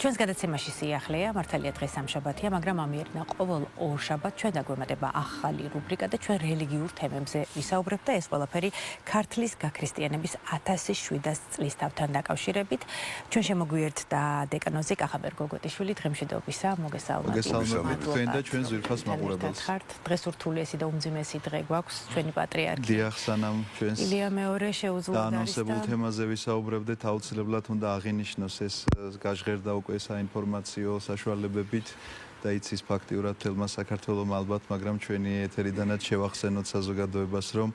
ჩვენს გადაცემაში სიახლეა, მართალია დღეს სამშაბათია, მაგრამ ამიერნა ყოველ ორ შაბათს ჩვენ დაგვემატება ახალი რუბრიკა და ჩვენ რელიგიურ თემებზე ვისაუბრებთ და ეს ყველაფერი ქართლის გაქრისტიანების 1700 წლის თავთან დაკავშირებით. ჩვენ შემოგვიერთდა დეკანოზი კახაბერ გოგოტიშვილი, დღემშვიდობისა, მოგესალმებით თქვენ და ჩვენს ძვირფას მაყურებელს. დღეს ურთულესი და უმძიმესი დღე გვაქვს, ჩვენი პატრიარქი. დიახ, სანამ ჩვენს ილია მეორე შეუძლო და ანონსებულ თემაზე ვისაუბრებდეთ, აუცილებლად უნდა აღინიშნოს ეს გაჟღერდა უკვე საინფორმაციო საშუალებებით და იცის ფაქტიურად თელმა საქართველომ ალბათ, მაგრამ ჩვენი ეთერიდანაც შევახსენოთ საზოგადოებას, რომ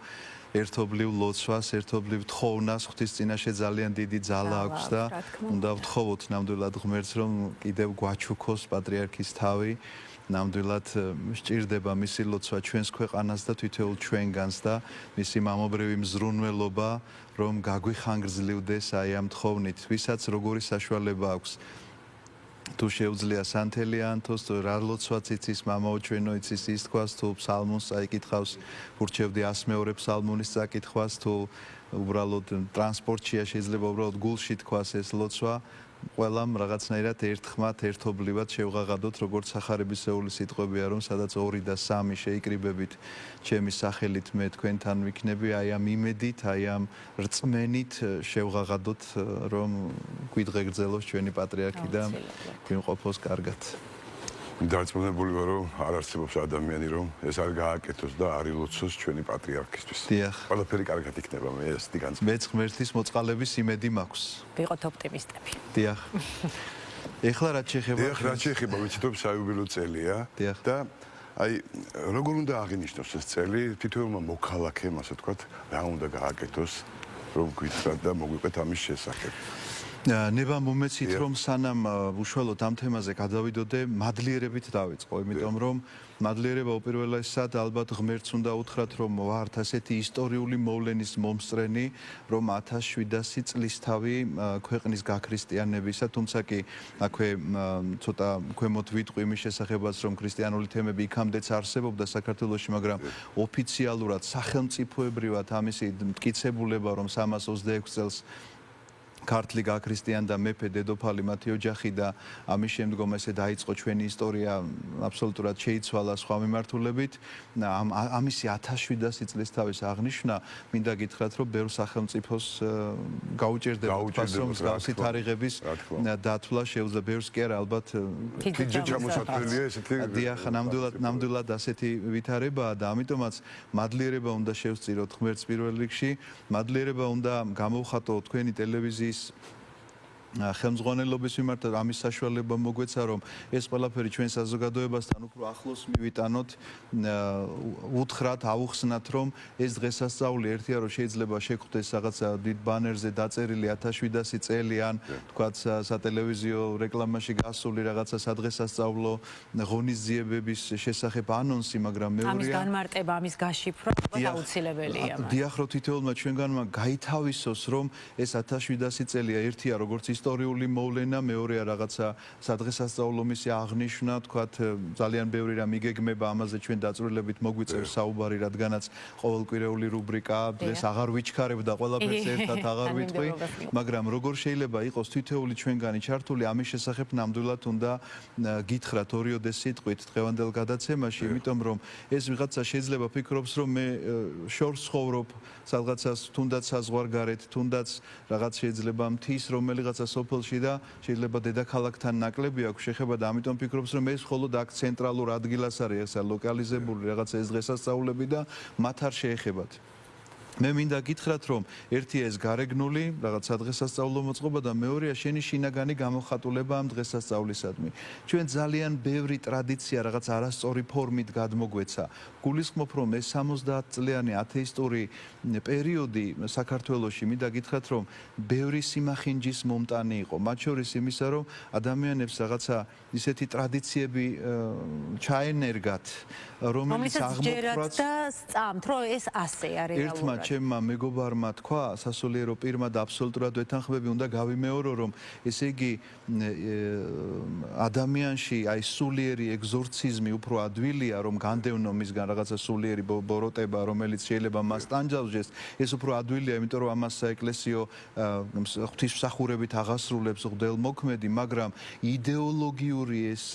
ერთობლივ ლოცვას, ერთობლივ თხოვნას ღვთის წინაშე ძალიან დიდი ძალა აქვს და უნდა ვთხოვოთ ნამდვილად ღმერთს, რომ კიდევ გვაჩუქოს პატრიარქის თავი. ნამდვილად სჭირდება მისი ლოცვა ჩვენს ქვეყანას და თითოეულ ჩვენგანს და მისი მამობრივი მზრუნველობა, რომ გაგვიხანგრძლივდეს აი ამ თხოვნით, ვისაც როგორი საშუალება აქვს. თუ შეუძლია სანთელი ანთოს, რა ლოცვაც იცის მამაო ჩვენო იცის ის თქواس, თუ ფსალმუნს წაიკითხავს, ურჩევდი 100 ფსალმუნის წაკითხვას, თუ უბრალოდ ტრანსპორტშია შეიძლება უბრალოდ გულში თქواس ეს ლოცვა. ყველამ რაღაცნაირად ერთხმად, ერთობლივად შევღაღადოთ, როგორც სახარებისეული სიტყვებია, რომ სადაც 2 და 3 შეიკრიბებით ჩემი სახელით მე თქვენთან ვიქნები, აი ამ იმედით, აი ამ რწმენით შევღაღადოთ, რომ გვიდგეგრძელოს ჩვენი პატრიარქი და გვიმყოფოს კარგად. დარწმუნებული ვარ, რომ არ არსებობს ადამიანი, რომ ეს არ გააკეთოს და არ ილოცოს ჩვენი პატრიარქისთვის. დიახ. ყველაფერი კარგად იქნება, მე ესეთი განწყობა. მეც ღმერთის მოწყალების იმედი მაქვს. ვიყოთ ოპტიმისტები. დიახ. ეხლა რაც შეეხება რაც შეეხება ვიცით რომ საიუბილეო წელია და აი როგორ უნდა აღინიშნოს ეს წელი თითოეულმა მოქალაქემ, ასე ვთქვათ, რა უნდა გააკეთოს, რომ გვითხრათ და მოგვიყვეთ ამის შესახებ. ნება მომეცით რომ სანამ უშუალოდ ამ თემაზე გადავიდოდე, მადლიერებით დავიწყო, იმიტომ რომ მადლიერება უპირველესად ალბათ ღმერთს უნდა უთხრათ, რომ ვართ ასეთი ისტორიული მოვლენის მომსწრენი, რომ 1700 წლისთავი ქვეყნის გაქრისტიანებისა, თუმცა კი აქვე ცოტა ქვემოთ ვიტყვი იმის შესახებაც, რომ ქრისტიანული თემები იქამდეც არსებობდა საქართველოში, მაგრამ ოფიციალურად სახელმწიფოებრივად ამისი მტკიცებულება, რომ 326 წელს ქართლი გაქრისტიანდა მეფე დედოფალი მათი ოჯახი და ამის შემდგომ ესე დაიწყო ჩვენი ისტორია, აბსოლუტურად შეიცვალა სხვა მიმართულებით. ამისი 1700 წლის თავის აღნიშვნა მინდა გითხრათ, რომ ბევრ სახელმწიფოს გაუჭირდება თქოს, რომ მსგავსი თარიღების დათვლა შეუძლია. ბევრს კი არა, ალბათ თიჯე ჩამოსათვლელია ესეთი. დიახ, ნამდვილად ასეთი ვითარებაა და ამიტომაც მადლიერება უნდა შევწიროთ ღმერთს პირველ რიგში. მადლიერება უნდა გამოვხატოთ თქვენი ტელევიზიის ხელმძღვანელობის მიმართ, ამის საშუალება მოგვეცა, რომ ეს ყველაფერი ჩვენ საზოგადოებასთან უფრო ახლოს მივიტანოთ, უთხრათ, აუხსნათ, რომ ეს დღესასწაული ერთია, რომ შეიძლება შეგვხვდეს რაღაცა დიდ ბანერზე დაწერილი 1700 წელი ან თქვათ სატელევიზიო რეკლამაში გასული რაღაცა სადღესასწაულო ღონისძიებების შესახებ ანონსი, მაგრამ მეორეა ამის განმარტება, ამის გაშიფრვა აუცილებელია. დიახ, რომ თითოეულმა ჩვენგანმა გაითავისოს, რომ ეს 1700 წელია ერთია, როგორც ისტორიული მოვლენა, მეორეა რაღაცა სადღესასწაულო მისი აღნიშვნა, თქვათ ძალიან ბევრი რამ იგეგმება, ამაზე ჩვენ დაწვრილებით მოგვიწევს საუბარი, რადგანაც ყოველკვირეული რუბრიკა, დღეს აღარ ვიჩქარებ და ყველაფერს ერთად აღარ ვიტყვი, მაგრამ როგორ შეიძლება იყოს თითოეული ჩვენგანი ჩართული, ამის შესახებ ნამდვილად უნდა გითხრათ ორიოდე სიტყვით დღევანდელ გადაცემაში, იმიტომ რომ ეს ვიღაცა შეიძლება ფიქრობს, რომ მე შორს ცხოვრობ სადღაცას თუნდაც საზღვარგარეთ, თუნდაც რაღაც შეიძლება მთის რომელიღაცა სოფელში და შეიძლება დედაქალაქთან ნაკლები აქვს შეხება და ამიტომ ფიქრობს, რომ ეს მხოლოდ აქ ცენტრალურ ადგილას არის ესა ლოკალიზებული რაღაცა ეს დღესასწაულები და მათ არ შეეხებათ. მე მინდა გითხრათ, რომ ერთია ეს გარეგნული რაღაც დღესასწაულო მოწყობა და მეორეა შენი შინაგანი გამოხატულება ამ დღესასწაულისადმი. ჩვენ ძალიან ბევრი ტრადიცია რაღაც არასწორი ფორმით გადმოგვეცა. გულისხმობ, რომ ეს 70 წლიანი ათეისტური პერიოდი საქართველოში მინდა გითხრათ, რომ ბევრი სიმახინჯის მომტანი იყო. მათ შორის იმისა, რომ ადამიანებს რაღაცა ისეთი ტრადიციები ჩაენერგათ, რომელიც აღმოფხვრაც და სწამთ, რომ ეს ასე არის რეალურად. ჩემმა მეგობარმა თქვა, სასულიერო პირმა და აბსოლუტურად ვეთანხმები, უნდა გავიმეორო, რომ ესე იგი ადამიანში აი სულიერი ეგზორციზმი უფრო ადვილია, რომ განდევნო მისგან რაღაცა სულიერი ბოროტება, რომელიც შეიძლება მას ტანჯავსჯეს, ეს უფრო ადვილია, იმიტომ რომ ამას საეკლესიო ღვთისმსახურებით აღასრულებს მღვდელმოქმედი, მაგრამ იდეოლოგიური ეს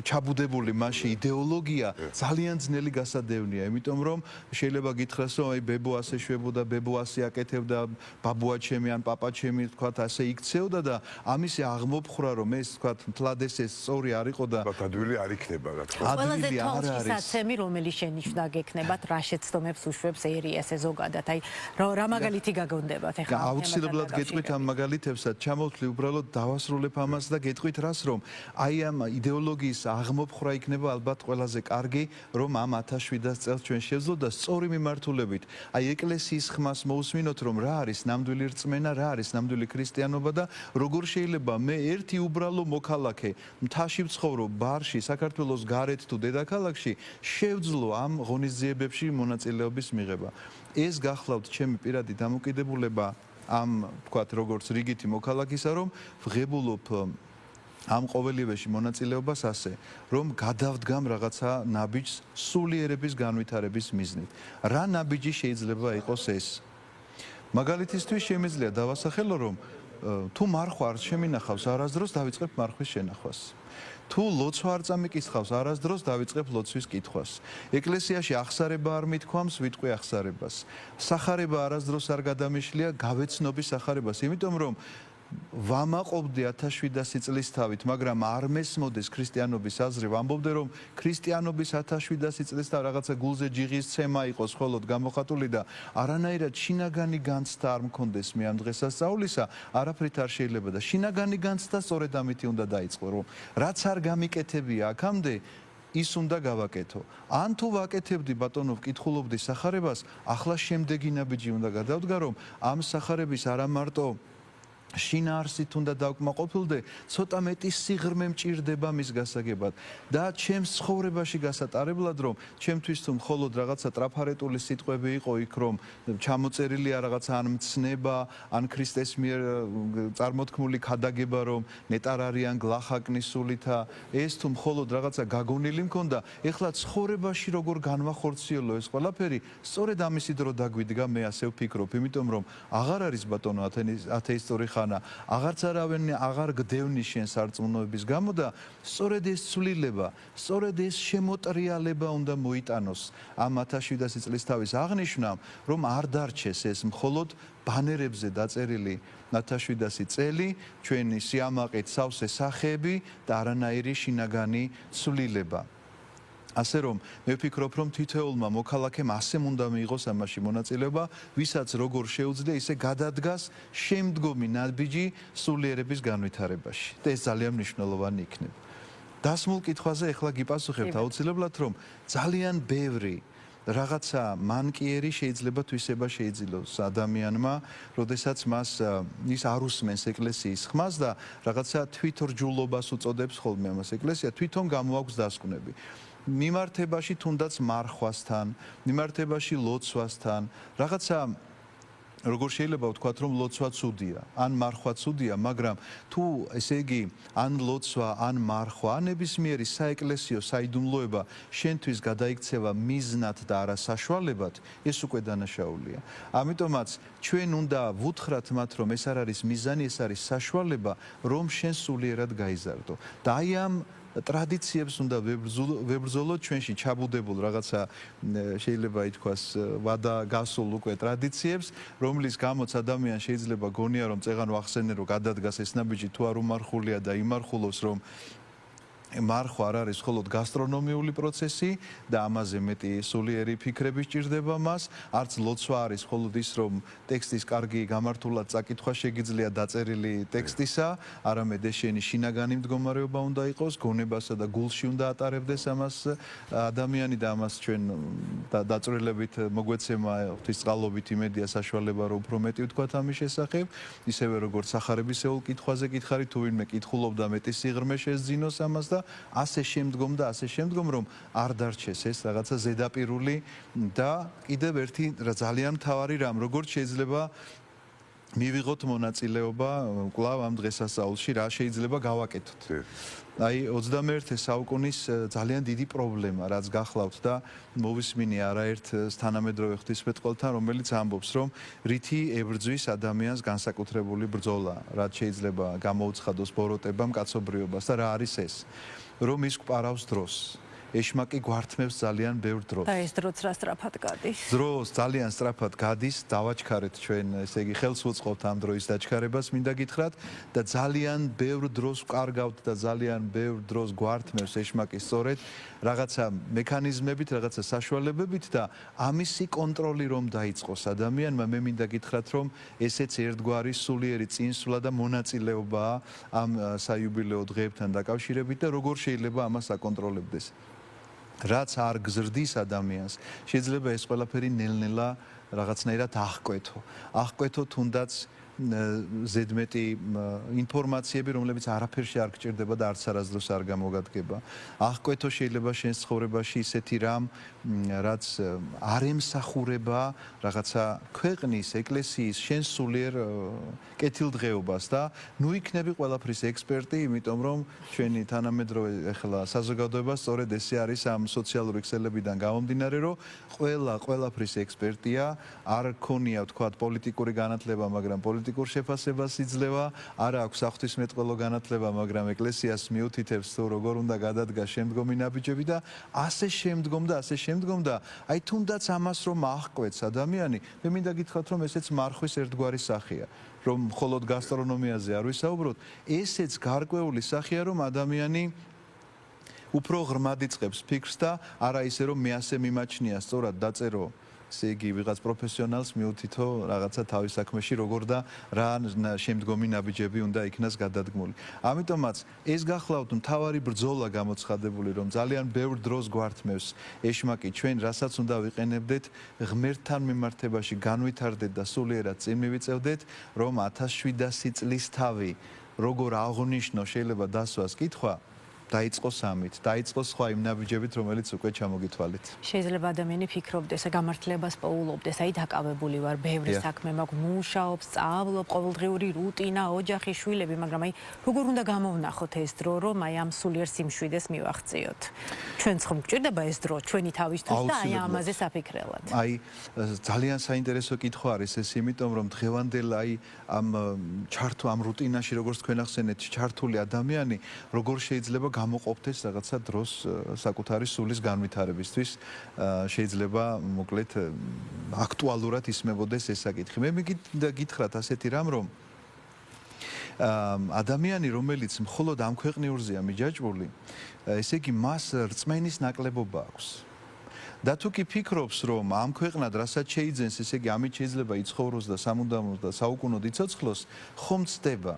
ჩაბუდებული მასში იდეოლოგია ძალიან ძნელი გასადევნია, იმიტომ რომ შეიძლება გითხრას, რომ აი ბებო ასე შვებოდა, ბებო ასე აკეთებდა, ბაბუა ჩემი ან პაპა ჩემი თქვათ ასე იქცეოდა და ამისი აღმოფხრა რომ ეს თქვათ მთლად ეს სწორი არ იყო და ადვილი არ იქნება რა თქმა უნდა. ყველაზე თვალში საცემი რომელიც შენიშვნა გექნებათ, რა შეცდომებს უშვებს ერიასე ზოგადად. აი რა მაგალითი გაგონდებათ ახლა? აუცილებლად გეტყვით ამ მაგალითებსაც, ჩამოვთვლი უბრალოდ დავასრულებ ამას და გეტყვით რას, რომ აი ამ იდეოლოგიის აღმოფხრა იქნება ალბათ ყველაზე კარგი, რომ ამ 1700 წელს ჩვენ შევძლოთ და სწორი მიმართულებით. აი ეკლესიის ხმას მოусმინოთ, რომ რა არის ნამდვილი რწმენა, რა არის ნამდვილი ქრისტიანობა და როგორ შეიძლება მე ერთი უბრალო მოქალაქე მთაში ვცხოვრობ, ბარში, საქართველოს გარეთ თუ დედაქალაქში შევძლო ამ ღონისძიებებში მონაწილეობის მიღება. ეს გახლავთ ჩემი პირადი დამოკიდებულება ამ თქვათ როგორც რიგითი მოქალაქისა, რომ ვღებულობ ამ ყოველივეში მონაწილეობას ასე, რომ გადავდგამ რაღაცა ნაბიჯს სულიერების განვითარების მიზნით. რა ნაბიჯი შეიძლება იყოს ეს? მაგალითისთვის შემიძლია დავასახელო, რომ თუ მარხვა არ შემინახავს არასდროს, დავიწყებ მარხვის შენახვას. თუ ლოცვა არ წამიკითხავს არასდროს, დავიწყებ ლოცვის კითხვას. ეკლესიაში აღსარება არ მithქვამს, ვიტყვი აღსარებას. სახარება არასდროს არ გადამიშლია, გავეცნობი სახარებას, იმიტომ რომ ვამაყობდი 1700 წლისთავით, მაგრამ არ მესმოდეს ქრისტიანობის აზრი, ვამბობდი რომ ქრისტიანობის 1700 წლისთავ რაღაცა გულზე ჯიღის ცემა იყოს მხოლოდ გამოხატული და არანაირად შინაგანი განცდა არ მქონდეს მე ამ დღესასწაულისა, არაფრით არ შეიძლება და შინაგანი განცდა სწორედ ამით უნდა დაიწყო, რომ რაც არ გამიკეთებია აქამდე ის უნდა გავაკეთო. ან თუ ვაკეთებდი ბატონო, ვკითხულობდი სახარებას, ახლა შემდეგი ნაბიჯი უნდა გადავდგა, რომ ამ სახარების არა მარტო შინაარსით უნდა დავკმაყოფილდე, ცოტა მეტი სიღრმე მჭირდება მის გასაგებად და ჩემს ცხოვრებაში გასატარებლად, რომ ჩემთვის თუ მხოლოდ რაღაცა ტრაფარეტული სიტყვები იყო იქ, რომ ჩამოწერილია რაღაცა ან მცნება, ან ქრისტეს მიერ წარმოთქმული ქადაგება, რომ ნეტარ არიან გლახაკნის სულითა, ეს თუ მხოლოდ რაღაცა გაგონილი მქონდა, ეხლა ცხოვრებაში როგორ განვახორციელო ეს ყველაფერი, სწორედ ამისი დრო დაგვიდგა, მე ასე ვფიქრობ, იმიტომ რომ აღარ არის ბატონო ათეისტური აღარც არავინ აღარ გდევნის შენ სარწმუნოების გამო და სწორედ ეს ცვლილება, სწორედ ეს შემოტრიალება უნდა მოიტანოს ამ 1700 წლისთავის აღნიშვნამ, რომ არ დარჩეს ეს მხოლოდ ბანერებზე დაწერილი 1700 წელი, ჩვენი სიამაყით სავსე სახეები და არანაირი შინაგანი ცვლილება. ასე რომ მე ვფიქრობ, რომ თითოეულმა მოქალაქემ ასე უნდა მიიღოს ამაში მონაწილეობა, ვისაც როგორ შეუძლია ისე გადადგას შემდგომი ნაბიჯი სულიერების განვითარებაში. და ეს ძალიან მნიშვნელოვანი იქნება. დასმულ კითხვაზე ახლა გიპასუხებთ აუცილებლად, რომ ძალიან ბევრი რაღაცა მანკიერი შეიძლება თვისება შეიძილოს ადამიანმა, როდესაც მას ის არ უსმენს ეკლესიის ხმას და რაღაცა თვითრჯულობას უწოდებს ხოლმე ამას. ეკლესია თვითონ გამოაქვს დასკვნები. მიმართებაში თუნდაც მარხვასთან, მიმართებაში ლოცვასთან, რაღაცა როგორ შეიძლება ვთქვათ, რომ ლოცვა ცუდია, ან მარხვა ცუდია, მაგრამ თუ ესე იგი ან ლოცვა, ან მარხვა, ან ნებისმიერი საეკლესიო საიდუმლოება შენთვის გადაიქცევა მიზნად და არა საშუალებად, ეს უკვე დანაშაულია. ამიტომაც ჩვენ უნდა ვუთხრათ მათ, რომ ეს არ არის მიზანი, ეს არის საშუალება, რომ შენ სულიერად გაიზარდო. და აი ამ ტრადიციებს უნდა ვებრძოლოთ ჩვენში ჩაბუდებულ რაღაცა შეიძლება ითქვას ვადა გასულ უკვე ტრადიციებს, რომლის გამოც ადამიანი შეიძლება გონია რომ წეღან ვახსენე რომ გადადგას ეს ნაბიჯი თუ არ უმარხულია და იმარხულოს რომ მარხვა არ არის მხოლოდ გასტრონომიული პროცესი და ამაზე მეტი სულიერი ფიქრები სჭირდება მას, არც ლოცვა არის მხოლოდ ის რომ ტექსტის კარგი გამართულად წაკითხვა შეგიძლია დაწერილი ტექსტისა, არამედ ეს შენი შინაგანი მდგომარეობა უნდა იყოს, გონებასა და გულში უნდა ატარებდეს ამას ადამიანი და ამას ჩვენ დაწვრილებით მოგვეცემა ღვთისწყალობით იმედია საშუალება რომ უფრო მეტი ვთქვათ ამის შესახებ, ისევე როგორც სახარებისეულ კითხვაზე კითხარი თუ ვინმე კითხულობდა მეტი სიღრმე შესძინოს ამას და და ასე შემდგომ რომ არ დარჩეს ეს რაღაცა ზედაპირული და კიდევ ერთი ძალიან მთავარი რამ როგორც შეიძლება მივიღოთ მონაწილეობა კვლავ ამ დღესასწაულში რა შეიძლება გავაკეთოთ. აი 21 საუკუნის ძალიან დიდი პრობლემა რაც გახლავთ და მოვისმინე არაერთ თანამედროვე ღვთისმეტყველთან რომელიც ამბობს რომ რითი ებრძვის ადამიანს განსაკუთრებული ბრძოლა რაც შეიძლება გამოუცხადოს ბოროტებამ კაცობრიობას და რა არის ეს რომ ის გვპარავს დროს ეშმაკი გვართმევს ძალიან ბევრ დროს. და ეს დროც რა სწრაფად გადის? დროს ძალიან სწრაფად გადის, დავაჩქარეთ ჩვენ, ესე იგი ხელს უწყობთ ამ დროის დაჩქარებას, მინდა გითხრათ და ძალიან ბევრ დროს ვკარგავთ და ძალიან ბევრ დროს გვართმევს ეშმაკი სწორედ რაღაცა მექანიზმებით, რაღაცა საშუალებებით და ამისი კონტროლი რომ დაიწყოს ადამიანმა, მე მინდა გითხრათ რომ ესეც ერთგვარი სულიერი წინსვლა და მონაწილეობაა ამ საიუბილეო დღეებთან დაკავშირებით და როგორ შეიძლება ამას აკონტროლებდეს. რაც არ გზრდის ადამიანს შეიძლება ეს ყველაფერი ნელ-ნელა რაღაცნაირად აღკვეთო თუნდაც ზედმეტი ინფორმაციები რომლებიც არაფერში არ გჭირდება და არც არასდროს არ გამოგადგება აღკვეთო შეიძლება შენ ცხოვრებაში ისეთი რამ რაც არ ემსახურება რაღაცა ქვეყნის ეკლესიის შენ სულიერ კეთილდღეობას და ნუ იქნები ყველაფრის ექსპერტი იმიტომ რომ ჩვენი თანამედროვე ახლა საზოგადოება სწორედ ესე არის ამ სოციალური ქსელებიდან გამომდინარე რომ ყველაფრის ექსპერტია არ ქონია თქვა პოლიტიკური განათლება მაგრამ პოლიტიკურ შეფასებას იძლევა არა აქვს ღვთისმეტყველო განათლება მაგრამ ეკლესიას მიუთითებს თუ როგორ უნდა გადადგა შემდგომი ნაბიჯები და ასე შემდგომ და აი თუნდაც ამას რომ აღკვეთს ადამიანი მე მინდა გითხრათ რომ ესეც მარხვის ერთგვარი სახეა რომ მხოლოდ გასტრონომიაზე არ ვისაუბროთ ესეც გარკვეული სახეა რომ ადამიანი უფრო ღრმად იწყებს ფიქრს და არა ისე რომ მე ასე მიმაჩნია სწორად დაწერო ესე იგი ვიღაც პროფესიონალს მიუთითო რაღაცა თავის საქმეში როგორ და რა შემდგომი ნაბიჯები უნდა იქნას გადადგმული. ამიტომაც ეს გახლავთ მთავარი ბრძოლა გამოცხადებული რომ ძალიან ბევრ დროს გვართმევს ეშმაკი ჩვენ რასაც უნდა ვიყენებდეთ ღმერთთან მიმართებაში განვითარდეთ და სულიერად წინ მივიწევდეთ რომ 1700 წლის თავი როგორ აღნიშნო შეიძლება დასვას კითხვა დაიწყოს ამით, დაიწყოს სხვა იმ ნაბიჯებით, რომელიც უკვე ჩამოგითვალეთ. შეიძლება ადამიანი ფიქრობდეს, გამართლებას პოულობდეს, აი დაკავებული ვარ, ბევრი საქმე მაქვს, მუშაობ, სწავლობ, ყოველდღიური რუტინა, ოჯახი, შვილები, მაგრამ აი როგორ უნდა გამოვნახოთ ეს დრო, რომ აი ამ სულიერ სიმშვიდეს მივახციოთ. ჩვენც ხომ გვჭირდება ეს დრო, ჩვენი თავისთვის და აი ამაზე საფიქრელად. აი ძალიან საინტერესო კითხვა არის ეს, იმიტომ რომ დღევანდელ აი ამ რუტინაში, როგორც თქვენ ახსენეთ, ჩართული ადამიანი, როგორ შეიძლება გამოყოფდეს რაღაცა დროს საკუთარი სულის განვითარებისთვის შეიძლება მოკლედ აქტუალურად ისმებოდეს ეს საკითხი. მე მინდა გითხრათ ასეთი რამ რომ ადამიანი რომელიც მხოლოდ ამ ქვეყნიურზეა მიჯაჭვული ესე იგი მას რწმენის ნაკლებობა აქვს. და თუ კი ფიქრობს რომ ამ ქვეყნად რასაც შეიძენს ესე იგი ამით შეიძლება იცხოვროს და სამუდამოდ და საუკუნოდ იცოცხლოს ხომ ცდება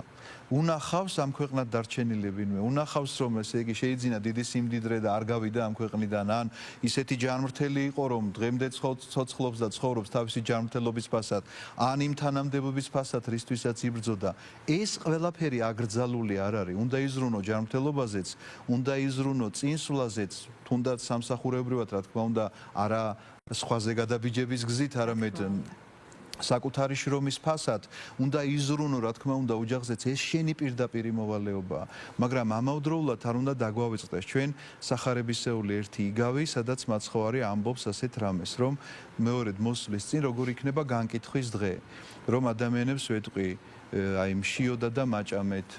უნახავს ამ ქვეყნად დარჩენილი ვინმე უნახავს რომ ესე იგი შეიძინა დიდი სიმდიდრე და არ გავიდა ამ ქვეყნიდან ან ისეთი ჯანმრთელი იყო რომ დღემდე ცოცხლობს და ცხოვრობს თავისი ჯანმრთელობის ფასად ან იმ თანამდებობის ფასად რისთვისაც იბრძოდა ეს ყველაფერი აკრძალული არ არის უნდა იზრუნო ჯანმრთელობაზეც უნდა იზრუნო წინსვლაზეც თუნდაც სამსახურებრივად რა თქმა უნდა არა სხვაზე გადაბიჯების გზით არამედ საკუთარი შრომის ფასად უნდა იზრუნო რა თქმა უნდა ოჯახზეც ეს შენი პირდაპირი მოვალეობაა მაგრამ ამავდროულად არ უნდა დაგვავიწყდეს ჩვენ სახარებისეული ერთი იგავი სადაც მაცხოვარი ამბობს ასეთ რამეს რომ მეორედ მოსვლის წინ როგორ იქნება განკითხვის დღე რომ ადამიანებს ვეტყვი აი მშიოდა და მაჭამეთ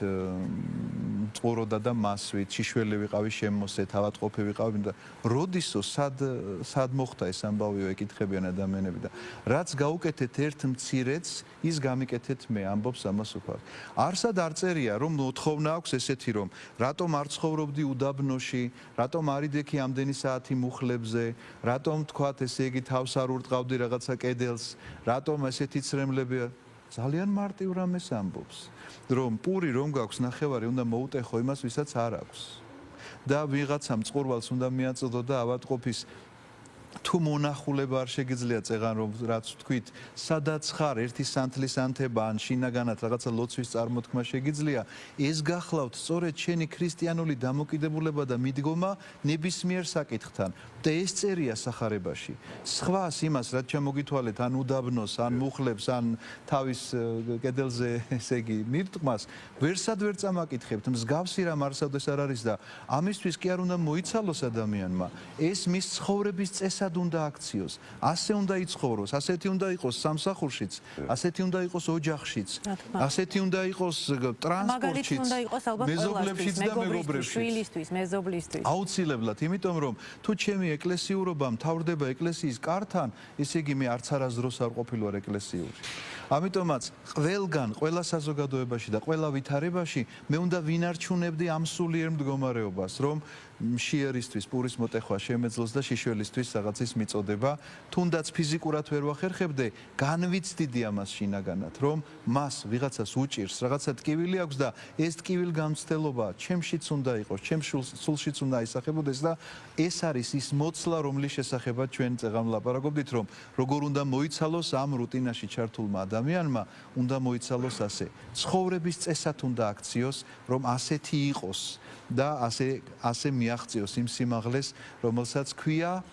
წყუროდა და მასვით შიშველი ვიყავი შემოსე თავადყოფი ვიყავი და როდისო სად მოხდა ეს ამბავიო ეკითხებიან ადამიანები და რაც გაუკეთეთ ერთ მცირეც ის გამიკეთეთ მე ამბობს ამას უფალ არსად არ წერია რომ მოთხოვნა აქვს ესეთი რომ რატომ არ ცხოვრობდი უდაბნოში რატომ არ იდექი ამდენი საათი მუხლებზე რატომ თქვათ ესე იგი თავს არ ურტყავდი რაღაცა კედელს რატომ ესეთი ცრემლებია ძალიან მარტივ რამეს ამბობს რომ პური რომ გაქვს ნახევარი უნდა მოუტეხო იმას ვისაც არ აქვს და ვიღაცამ წყურვალს უნდა მიაწოდო და ავადყოფის თუ მონახულება არ შეგიძლია წეღან რომ რაც ვთქვით, სადაც ხარ ერთი სანთლის ანთება ან შინაგანად რაღაცა ლოცვის წარმოთქმა შეგიძლია, ეს გახლავთ სწორედ შენი ქრისტიანული დამოკიდებულება და მიდგომა ნებისმიერ საკითხთან. და ეს წერია სახარებაში. სხვას იმას რაც ჩამოგითვალეთ, ან უდაბნოს, ან მუხლებს, ან თავის კედელზე, ესე იგი, მირტყმას, ვერსად ვერ წამაკითხებთ. მსგავსი რამ არსებდეს არ არის და ამისთვის კი არ უნდა მოიცალოს ადამიანმა. ეს მის ცხოვრების წესად უნდა აქციოს. ასე უნდა იცხოვროს, ასეთი უნდა იყოს სამსახურშიც, ასეთი უნდა იყოს ოჯახშიც, ასეთი უნდა იყოს ტრანსპორტშიც, მეზობლებშიც და მეგობრებშიც. შვილისთვის, მეზობლისთვის. აუცილებლად, იმიტომ რომ თუ ჩემი ეკლესიურობა მთავრდება ეკლესიის კართან, ესე იგი მე არც არასდროს არ ყოფილვარ ეკლესიური. ამიტომაც ყველგან, ყველა საზოგადოებაში და ყველა ვითარებაში მე უნდა ვინარჩუნებდი ამ სულიერ მდგომარეობას, რომ მშიერისთვის პურის მოტეხვა შემეძლოს და შიშველისთვის რაღაცის მიწოდება, თუნდაც ფიზიკურად ვერ ვახერხებდე, განვიცდიდი ამას შინაგანად, რომ მას ვიღაცას უჭირს, რაღაცა ტკივილი აქვს და ეს ტკივილგამცდელობა ჩემშიც უნდა იყოს, ჩემ სულშიც უნდა ისახებოდეს და ეს არის ის მოცლა, რომლის შესახებაც ჩვენ წეღან ვლაპარაკობდით, რომ როგორ უნდა მოიცალოს ამ რუტინაში ჩართულმა ადამიანმა, უნდა მოიცალოს ასე. ცხოვრების წესად უნდა აქციოს, რომ ასეთი იყოს და ასე მიაღწიოს იმ სიმაღლეს, რომელსაც ქვია,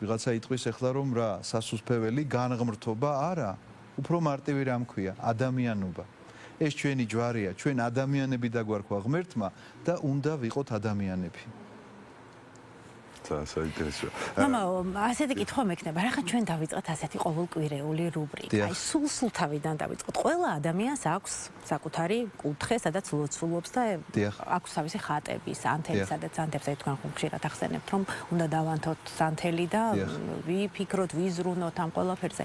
ვიღაცა იტყვის ახლა რომ რა, სასუსფეველი განღმრთობა არა, უფრო მარტივი რამ ქვია, ადამიანობა. ეს ჩვენი ჯვარია, ჩვენ ადამიანები დაგვარქვა ღმერთმა და უნდა ვიყოთ ადამიანები. საინტერესოა. მამა, ასეთი კითხვა მექნება, რახან ჩვენ დავიწყოთ ასეთი ყოველკვირეული რუბრიკა. აი, სულ-სულთავიდან დავიწყოთ. ყველა ადამიანს აქვს საკუთარი კუთხე, სადაც ლოცულობს და აქვს თავისი ხატები, სანთელი, სადაც სანთებს აი თქვენ ხშირად ახსენებთ, რომ უნდა დავანთოთ სანთელი და ვიფიქროთ, ვიზრუნოთ ამ ყველაფერზე.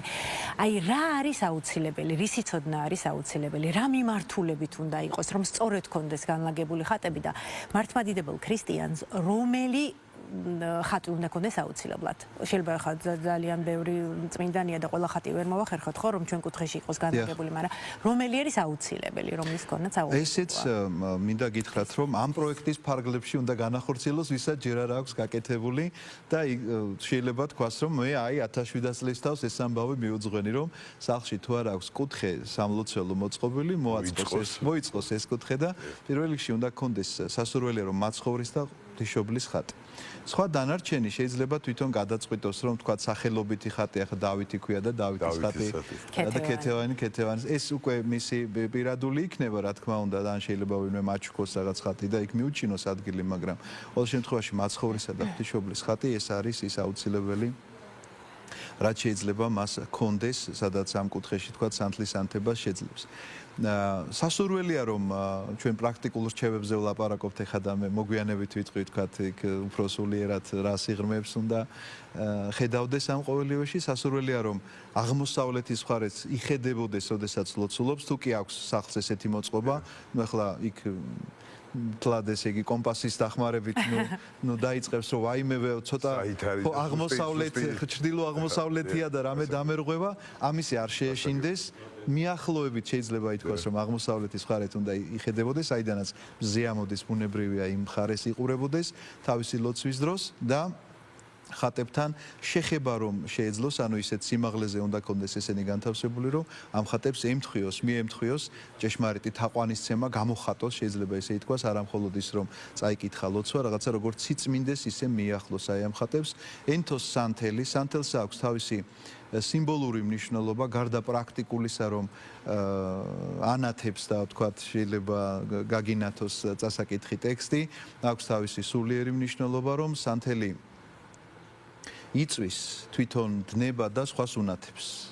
აი, რა არის აუცილებელი, რის სიცოდნა არის აუცილებელი, რა მიმართულებით უნდა იყოს, რომ სწორედ გქონდეს განლაგებული ხატები და მართლმადიდებელ ქრისტიანს რომელი ხატი უნდა კონდეს აუცილებლად. შეიძლება ხა ძალიან ბევრი წმინდანია და ყველა ხატი ვერ მოვახერხოთ, ხო, რომ ჩვენ კუთხეში იყოს განლაგებული, მაგრამ რომელი არის აუცილებელი, რომლის კონაც აუცილებლად. ესეც მინდა გითხრათ, რომ ამ პროექტის ფარგლებში უნდა განახორციელოს, ვისაც ჯერ არ აქვს გაკეთებული და შეიძლება თქვას, რომ მე აი 1700 წლის თავს ეს ამბავი მიუძღვენი, რომ სახლში თუ არ აქვს კუთხე სამლოცველო მოწყობილი, მოიწყოს ეს კუთხე და პირველ რიგში უნდა გქონდეს სასურველია, რომ მაცხოვრის და ღვთისმშობლის ხატი. სხვა დანარჩენი შეიძლება თვითონ გადაწყვიტოს, რომ თქვა სახელობითი ხატი, ახლა დავითი ქვია და დავითის ხატი და ქეთევანი. ეს უკვე მისი პირადული იქნება, რა თქმა უნდა, და ან შეიძლება ვინმე მაჩუქოს რაღაც ხატი და იქ მიუჩინოს ადგილი, მაგრამ ყოველ შემთხვევაში მაცხოვრისა და ღვთისმშობლის ხატი ეს არის ის აუცილებელი, რაც შეიძლება მას კონდეს, სადაც ამ კუთხეში თქვა სანთლის ანთება შეძლებს. სასურველია რომ ჩვენ პრაქტიკულ რჩევებზე ვლაპარაკობთ ეხლა და მე მოგვიანებით ვიტყვი თქვა იქ უფრო სულიერად რა სიღრმეებს უნდა ხედავდეს ამ ყოველივეში სასურველია რომ აღმოსავლეთის მხარეს იხედებოდეს ოდესაც ლოცულობს თუ კი აქვს სახლს ესეთი მოწყობა ნუ ეხლა იქ თლად ესე იგი კომპასის დახმარებით ნუ დაიწყებს რომ ვაიმე ცოტა აღმოსავლეთ ჩრდილო აღმოსავლეთია და რამე დამერღვევა ამისი არ შეეშინდეს მიახლოებით შეიძლება ითქვას რომ აღმოსავლეთის მხარეთ უნდა იხედებოდეს აიდანაც მზე ამოდის ბუნებრივია იმ მხარეს იყურებოდეს თავისი ლოცვის დროს და ხატებთან შეხება რომ შეეძლოს, ანუ ისეთ სიმაღლეზე უნდა კონდეს ესენი განთავსებული, რომ ამ ხატებს ემთხვიოს, მიემთხვიოს ჭეშმარიტი თაყვანისცემა გამოხატოს, შეიძლება ესე ითქვას, არა მხოლოდ ის რომ წაიკითხა ლოცვა, რაღაცა როგორც სიწმინდეს ისე მიახლოს აი ამ ხატებს. ენთოს სანთელი, სანთელს აქვს თავისი სიმბოლური მნიშვნელობა, გარდა პრაქტიკულისა, რომ ანათებს და ვთქვათ, შეიძლება გაგინათოს წასაკითხი ტექსტი, აქვს თავისი სულიერი მნიშვნელობა, რომ სანთელი იწვის თვითონ დნება და სხვას უნათებს.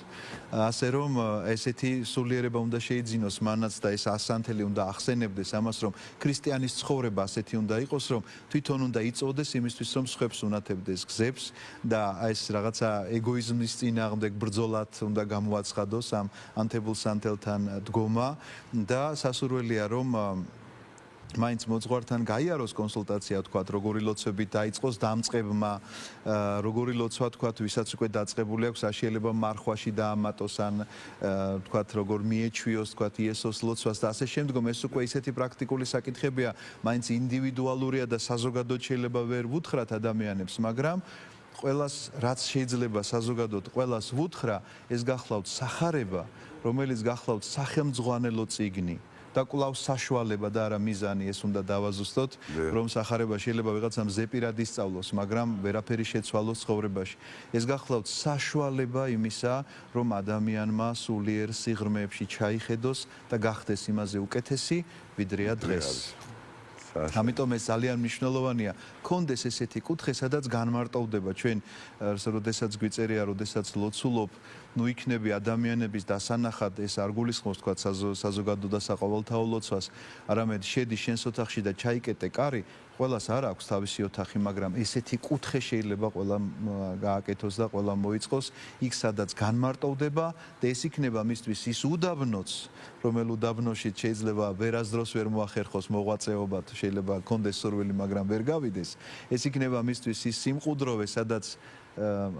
ასე რომ ესეთი სულიერება უნდა შეიძინოს მანაც და ეს ასანთელი უნდა ახსენებდეს ამას რომ ქრისტიანის ცხოვრება ასეთი უნდა იყოს რომ თვითონ უნდა იწოდეს იმისთვის რომ სხვებს უნათებდეს გზებს და ეს რაღაცა ეგოიზმის წინააღმდეგ ბრძოლად უნდა გამოაცხადოს ამ ანთებულ სანთელთან დგომა და სასურველია რომ მაინც მოძღვართან გაიაროს კონსულტაცია თქვათ როგორი ლოცვები დაიწყოს დამწყებმა როგორი ლოცვა თქვათ ვისაც უკვე დაწყებული აქვს შეიძლება მარხვაში დაამატოს ან თქვათ როგორ მიეჩვიოს თქვათ იესოს ლოცვას და ასე შემდგომ ეს უკვე ისეთი პრაქტიკული საკითხებია მაინც ინდივიდუალურია და საზოგადოდ შეიძლება ვერ ვუთხრათ ადამიანებს მაგრამ ყველას რაც შეიძლება საზოგადოდ ყველას ვუთხრა, ეს გახლავთ სახარება, რომელიც გახლავთ სახელმძღვანელო წიგნი. და კვლავ საშუალება და არა მიზანი ეს უნდა დავაზუსტოთ, რომ სახარება შეიძლება ვიღაცამ ზეპირად ისწავლოს, მაგრამ ვერაფერი შეცვალოს ცხოვრებაში. ეს გახლავთ საშუალება იმისა, რომ ადამიანმა სულიერ სიღრმეებში ჩაიხედოს და გახდეს იმაზე უკეთესი, ვიდრეა დღეს. ამიტომ ეს ძალიან მნიშვნელოვანია. კონდეს ესეთი კუთხე, სადაც განმარტოვდება ჩვენ, როდესაც გვიწერია, როდესაც ლოცულობ, ნუ იქნები ადამიანების დასანახად, ეს არ გულისხმობს თქვა საზოგადო და საყოველთაო ლოცვას, არამედ შედი შენს ოთახში და ჩაიკეტე კარი, ყველას არ აქვს თავისი ოთახი, მაგრამ ესეთი კუთხე შეიძლება ყველამ გააკეთოს და ყველამ მოიწყოს, იქ სადაც განმარტოვდება და ეს იქნება მისთვის ის უდაბნოც, რომელ უდაბნოში შეიძლება ვერასდროს ვერ მოახერხოს მოღვაწეობად, შეიძლება კონდეს სურვილი, მაგრამ ვერ გავიდეს. ეს იქნება მისთვის ის სიმყუდროვე, სადაც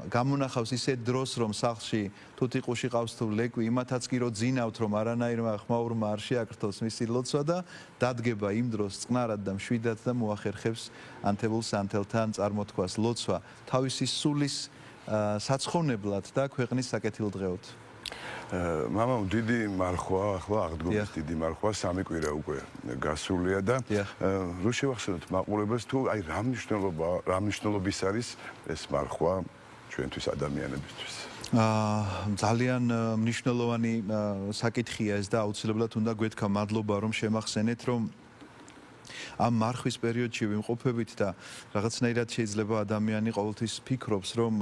გამონახავს ისეთ დროს, რომ სახლში თუთიყუში ყავს თუ ლეკვი, იმათაც კი რო ძინავთ, რომ არანაირმა ხმაურმა არ შეაკრთოს მისი ლოცვა და დადგება იმ დროს წყნარად და მშვიდად და მოახერხებს ანთებულ სანთელთან წარმოთქვას ლოცვა თავისი სულის საცხოვნებლად და ქვეყნის საკეთილდღეოდ. მამამ დიდი მარხვა, ახლა აღდგომის დიდი მარხვა, 3 კვირა უკვე გასულია და რო შევახსენოთ მაყურებელს თუ აი რა მნიშვნელობის არის ეს მარხვა ჩვენთვის ადამიანებისთვის. ძალიან მნიშვნელოვანი საკითხია ეს და აუცილებლად უნდა გვეთქვა მადლობა რომ შემახსენეთ რომ ამ მარხვის პერიოდში ვიმყოფებით და რაღაცნაირად შეიძლება ადამიანი ყოველთვის ფიქრობს რომ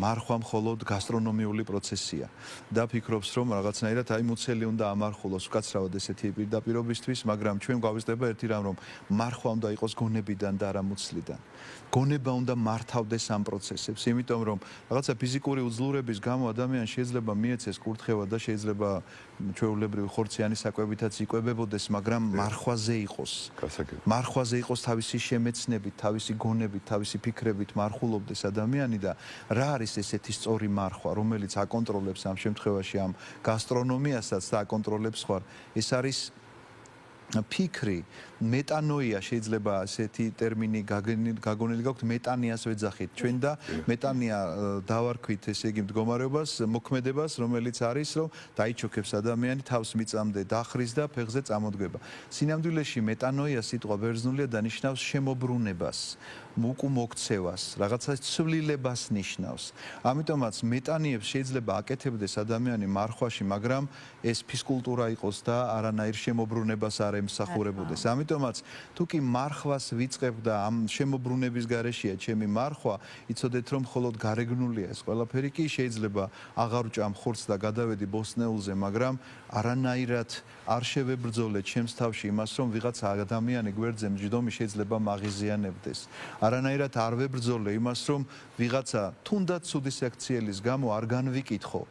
მარხვა მხოლოდ გასტრონომიული პროცესია და ფიქრობს რომ რაღაცნაირად აი მუცელი უნდა ამარხულოს უკაცრავად ესეთი პირდაპირობისთვის, მაგრამ ჩვენ გვავიზდება ერთი რამ რომ მარხვა უნდა იყოს გონებიდან და არა მუცლიდან. გონება უნდა მართავდეს ამ პროცესებს, იმიტომ რომ რაღაცა ფიზიკური უძლურების გამო ადამიანი შეიძლება მიეცეს კურთხევა და შეიძლება ჩვეულებრივი ხორციანი საკვებითაც იკვებებოდეს, მაგრამ მარხვაზე იყოს. მარხვაზე იყოს თავისი შემეცნებით, თავისი გონებით, თავისი ფიქრებით მარხულობდეს ადამიანი და რა არის ესეთი სწორი მარხვა, რომელიც აკონტროლებს ამ შემთხვევაში ამ გასტრონომიასაც და აკონტროლებს სხვა. ეს არის ფიქრი, მეტანოია შეიძლება ასეთი ტერმინი გაგონილი გაქვთ, მეტანიას ვეძახით ჩვენ და მეტანია დავარქვით ესე იგი მდგომარეობას, მოქმედებას, რომელიც არის რომ დაიჩოქებს ადამიანი თავს მიწამდე დახრის და ფეხზე წამოდგება. სინამდვილეში მეტანოია სიტყვა ბერძნულია და ნიშნავს შემოbrunებას, უკუმოქცევას, რაღაცა ცვლილებას ნიშნავს. ამიტომაც მეტანიებს შეიძლება აკეთებდეს ადამიანი მარხვაში, მაგრამ ეს ფიზკულტურა იყოს და არანაირ შემოbrunებას არ ემსახურებოდეს. ამიტომაც თუ კი მარხვას ვიწყებ და ამ შემოbrunების გარეშეა ჩემი მარხვა, იცოდეთ რომ მხოლოდ გარეგნულია ეს ყველაფერი კი შეიძლება აღარ ვჭამ ხორცს და გადავედი ბოსტნეულზე, მაგრამ არანაირად არ შევებრძოლე ჩემს თავში იმას რომ ვიღაცა ადამიანი გვერდზე მჯდომი შეიძლება მაღიზიანებდეს. არანაირად არ ვებრძოლე იმას რომ ვიღაცა თუნდაც ცუდი სექციელის გამო არ განვიკითხო.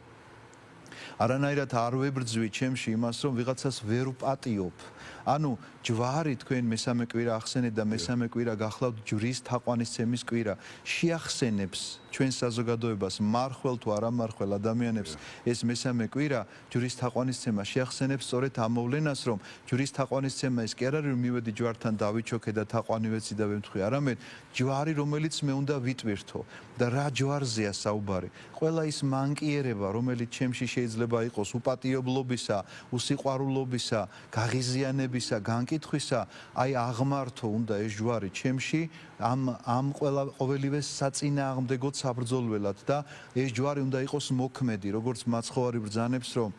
არანაირად არ ვებრძვი ჩემში იმას რომ ვიღაცას ვერ ვპატიობ. ანუ ჯვარი თქვენ მესამე კვირა ახსენეთ და მესამე კვირა გახლავთ ჯვრის თაყვანისცემის კვირა შეახსენებს ჩვენ საზოგადოებას მარხვალ თუ არა მარხვალ ადამიანებს ეს მესამე კვირა ჯვრის თაყვანისცემა შეახსენებს სწორედ ამ მოვლენას რომ ჯვრის თაყვანისცემა ის კი არ არის რომ მივედი ჯვართან დავიჩოქე და თაყვანი ვეცი და ვემთხვი, არამედ ჯვარი რომელიც მე უნდა ვიტვირთო და რა ჯვარზეა საუბარი. ყველა ის მანკიერება რომელიც ჩემში შეიძლება იყოს უპატიებლობისა, უსიყვარულობისა, გაღიზიანებისა, განკითხვისა, აი აღმართო უნდა ეს ჯვარი ჩემში ამ ყოველივე საწინააღმდეგოდ საბრძოლველად და ეს ჯვარი უნდა იყოს მოქმედი, როგორც მაცხოვარი ბრძანებს, რომ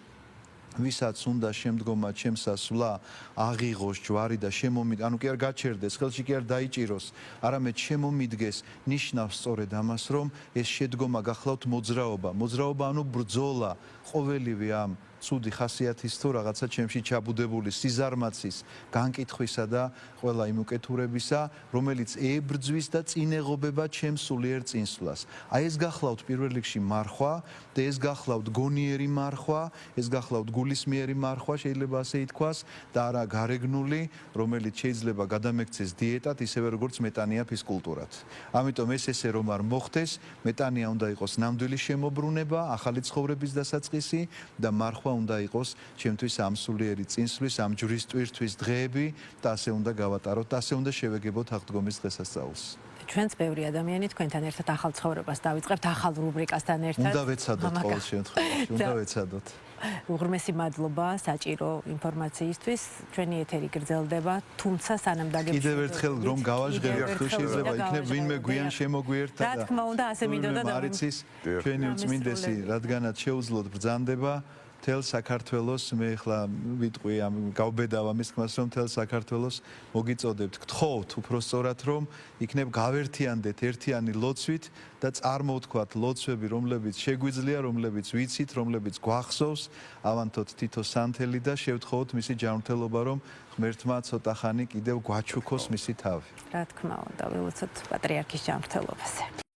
ვისაც უნდა შემდგომა ჩემსა სვლა აღიღოს ჯვარი და შემომიდგეს, ანუ კი არ გაჩერდეს, ხელში კი არ დაიჭიროს, არამედ შემომიდგეს, ნიშნავს სწორედ ამას, რომ ეს შედგომა გახლავთ მოძრაობა. მოძრაობა ანუ ბრძოლა, ყოველივე ამ ცუდი ხასიათის თუ რაღაცა ჩემში ჩაბუდებული სიზარმაცის, განკითხვისა და ყველა იმ უკეთურებისა, რომელიც ებრძვის და წინეღობება ჩემს სულიერ წინსვლას. აი ეს გახლავთ პირველ რიგში მარხვა და ეს გახლავთ გონიერი მარხვა, ეს გახლავთ გულისმიერი მარხვა, შეიძლება ასე ითქვას, და არა გარეგნული, რომელიც შეიძლება გადამექცეს დიეტად, ისევე როგორც მეტანია ფიზკულტურად. ამიტომ ეს ესე რომ არ მოხდეს, მეტანია უნდა იყოს ნამდვილი შემოbrunება, ახალი ცხოვრების დასაწყისი და მარხვა უნდა იყოს ჩემთვის ამ სულიერი წინსვლის, ამ ჯვრის ტვირთვის დღეები და ასე უნდა გავატაროთ და ასე უნდა შევეგებოთ აღდგომის დღესასწაულს. ჩვენც ბევრი ადამიანი თქვენთან ერთად ახალ ცხოვრებას დავიწყებთ ახალ რუბრიკასთან ერთად. უნდა ვეცადოთ ყოველ შემთხვევაში, უნდა ვეცადოთ. უღრმესი მადლობა საჭირო ინფორმაციისთვის. ჩვენი ეთერი გრძელდება, თუმცა სანამ დაგებშეთ. კიდევ ერთხელ რომ გავაჟღეროთ, თუ შეიძლება იქნებ ვინმე გვიან შემოგვიერთა რა თქმა უნდა, ასე მინდოდა და მარიცის ჩვენი უწმინდესი, რადგანაც შეუძლოდ ბრძანდება მთელ საქართველოს, მე ახლა ვიტყვი ამ გავბედავ ამის თქმას, რომ მთელ საქართველოს მოგიწოდებთ, გთხოვთ უფრო სწორად, რომ იქნებ გავერთიანდეთ ერთიანი ლოცვით და წარმოვთქვათ ლოცვები, რომლებიც შეგვიძლია, რომლებიც ვიცით, რომლებიც გვახსოვს, ავანთოთ თითო სანთელი და შევთხოვოთ მისი ჯანმრთელობა, რომ ღმერთმა ცოტა ხანი კიდევ გვაჩუქოს მისი თავი. რა თქმა უნდა, ველოცოთ პატრიარქის ჯანმრთელობაზე.